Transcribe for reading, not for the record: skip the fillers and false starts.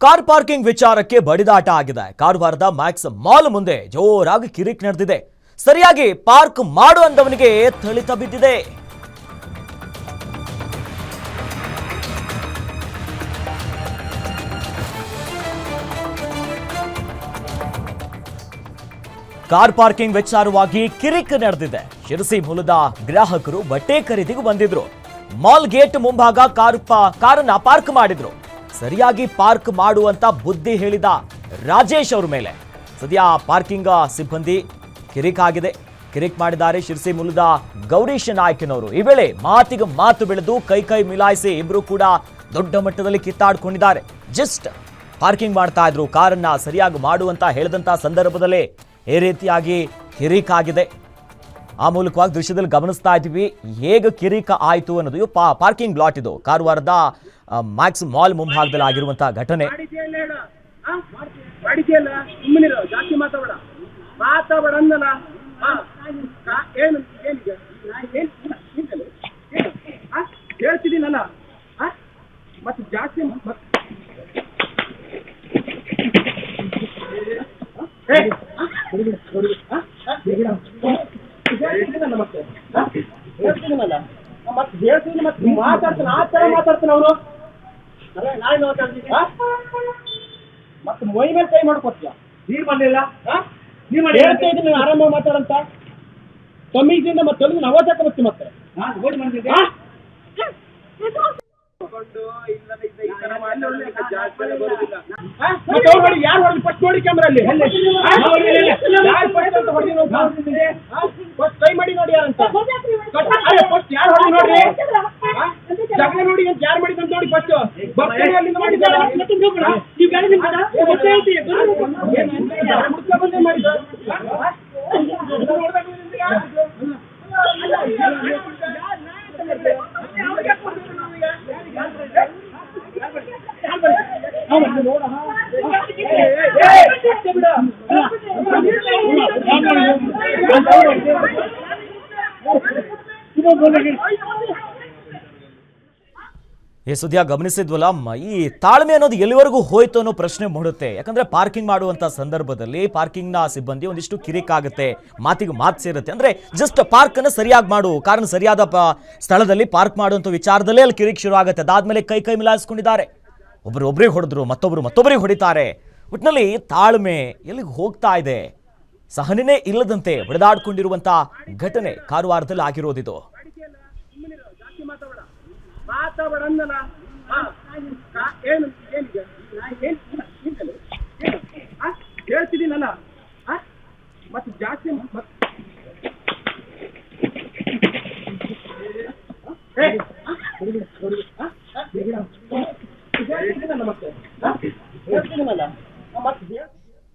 Car parking ವಿಚಾರಕ್ಕೆ ಬಡಿದಾಟ ಆಗಿದೆ. ಕಾರವಾರದ ಮ್ಯಾಕ್ಸ್ ಮಾಲ್ ಮುಂದೆ ಜೋರಾಗಿ ಕಿರಿಕ್ ನಡೆದಿದೆ. ಸರಿಯಾಗಿ ಪಾರ್ಕ್ ಮಾಡು ಅಂದವನಿಗೆ ಥಳಿತ ಬಿದ್ದಿದೆ. ಕಾರ್ ಪಾರ್ಕಿಂಗ್ ವಿಚಾರವಾಗಿ ಕಿರಿಕ್ ನಡೆದಿದೆ. ಶಿರಸಿ ಮೂಲದ ಗ್ರಾಹಕರು ಬಟ್ಟೆ ಖರೀದಿಗೆ ಬಂದಿದ್ರು. ಮಾಲ್ ಗೇಟ್ ಮುಂಭಾಗ ಕಾರನ್ನ ಪಾರ್ಕ್ ಮಾಡಿದ್ರು. ಸರಿಯಾಗಿ ಪಾರ್ಕ್ ಮಾಡುವಂತ ಬುದ್ಧಿ ಹೇಳಿದ ರಾಜೇಶ್ ಅವರ ಮೇಲೆ ಸದ್ಯ ಪಾರ್ಕಿಂಗ್ ಸಿಬ್ಬಂದಿ ಕಿರಿಕ್ ಆಗಿದೆ. ಕಿರಿಕ್ ಮಾಡಿದ್ದಾರೆ ಶಿರಸಿ ಮೂಲದ ಗೌರೀಶ್ ನಾಯ್ಕನವರು. ಈ ವೇಳೆ ಮಾತಿಗೆ ಮಾತು ಬೆಳೆದು ಕೈ ಮಿಲಾಯಿಸಿ ಇಬ್ರು ಕೂಡ ದೊಡ್ಡ ಮಟ್ಟದಲ್ಲಿ ಕಿತ್ತಾಡ್ಕೊಂಡಿದ್ದಾರೆ. ಜಸ್ಟ್ ಪಾರ್ಕಿಂಗ್ ಮಾಡ್ತಾ ಇದ್ರು, ಕಾರನ್ನ ಸರಿಯಾಗಿ ಮಾಡುವಂತ ಹೇಳಿದಂತ ಸಂದರ್ಭದಲ್ಲೇ ಈ ರೀತಿಯಾಗಿ ಕಿರಿಕ್ ಆಗಿದೆ. ಆ ಮೂಲಕವಾಗಿ ದೃಶ್ಯದಲ್ಲಿ ಗಮನಿಸ್ತಾ ಇದ್ದೀವಿ ಹೇಗೆ ಕಿರಿಕ ಆಯಿತು ಅನ್ನೋದು. ಪಾರ್ಕಿಂಗ್ ಲಾಟ್ ಇದು ಕಾರವಾರದ ಮ್ಯಾಕ್ಸ್ ಮಾಲ್ ಮುಂಭಾಗದಲ್ಲಿ ಆಗಿರುವಂತಹ ಘಟನೆ. ಜಾಸ್ತಿ ಮಾತಾಡ ಅಂದಲ್ಲ ಹೇಳ್ತಿದ್ದೀನಲ್ಲ ಮತ್ತೆ ಜಾಸ್ತಿ ಮಾತಾಡ್ತಾನೆ ಅವರು ಮತ್ತೆ ಮೈ ಮೇಲೆ ಕೈ ಮಾಡ್ಕೊತೀಯ. ನೀರ್ ಬಂದಿಲ್ಲ ಹೇಳ್ತಾ ಇದ್ದೀನಿ ನಾನು ಆರಾಮಾಗಿ ಮಾತಾಡಂತ ಸಮೀದಿಂದ ಮತ್ತೆ ಅವಶ್ಯಕ ಬರ್ತೀನಿ ಮತ್ತೆ ಯಾರು ಹೊಡೆದು ಫಸ್ಟ್ ನೋಡಿ ಕ್ಯಾಮ್ರಲ್ಲಿ ಫಸ್ಟ್ ಕೈ ಮಾಡಿ ನೋಡಿ ಯಾರಂತ ಫಸ್ಟ್ ಯಾರು ಹೊಡೆದು ನೋಡ್ರಿ ಜಗಳ ನೋಡಿ ಯಾರು ಮಾಡಿದಂತ ನೋಡಿ ಫಸ್ಟ್ ಬರ್ತೀನಿ ಅಲ್ಲಿಂದ ಮಾಡಿದ್ದಾರೆ ಈ ಸುದ್ದಿಯ ಗಮನಿಸಿದ್ವಲ್ಲ, ಈ ತಾಳ್ಮೆ ಅನ್ನೋದು ಎಲ್ಲಿವರೆಗೂ ಹೋಯ್ತು ಅನ್ನೋ ಪ್ರಶ್ನೆ ಮೂಡುತ್ತೆ. ಯಾಕಂದ್ರೆ ಪಾರ್ಕಿಂಗ್ ಮಾಡುವಂತ ಸಂದರ್ಭದಲ್ಲಿ ಪಾರ್ಕಿಂಗ್ ನ ಸಿಬ್ಬಂದಿ ಒಂದಿಷ್ಟು ಕಿರಿಕ್ ಆಗುತ್ತೆ, ಮಾತಿಗೆ ಮಾತು ಸೇರುತ್ತೆ. ಅಂದ್ರೆ ಜಸ್ಟ್ ಪಾರ್ಕ್ ಅನ್ನು ಸರಿಯಾಗಿ ಮಾಡು, ಕಾರಣ ಸರಿಯಾದ ಸ್ಥಳದಲ್ಲಿ ಪಾರ್ಕ್ ಮಾಡುವಂತ ವಿಚಾರದಲ್ಲೇ ಅಲ್ಲಿ ಕಿರಿಕ್ ಶುರು ಆಗುತ್ತೆ. ಅದಾದ್ಮೇಲೆ ಕೈ ಮಿಲಾಯಿಸ್ಕೊಂಡಿದ್ದಾರೆ. ಒಬ್ಬರಿಗೆ ಹೊಡೆದ್ರು, ಮತ್ತೊಬ್ಬರಿಗೆ ಹೊಡಿತಾರೆ. ಒಟ್ಟಿನಲ್ಲಿ ತಾಳ್ಮೆ ಎಲ್ಲಿಗೆ ಹೋಗ್ತಾ ಇದೆ, ಸಹನೆನೇ ಇಲ್ಲದಂತೆ ಹೊಡೆದಾಡ್ಕೊಂಡಿರುವಂತ ಘಟನೆ ಕಾರವಾರದಲ್ಲಿ ಆಗಿರೋದಿದು. ಮಾತಾಡ ಅಂದಲ್ಲ ಹೇಳ್ತಿದ್ದೀನಲ್ಲ ಮತ್ತೆ ಜಾಸ್ತಿ ಮತ್ತೆ ಹೇಳ್ತಿದ್ದೀನಲ್ಲ ಮತ್ತೆ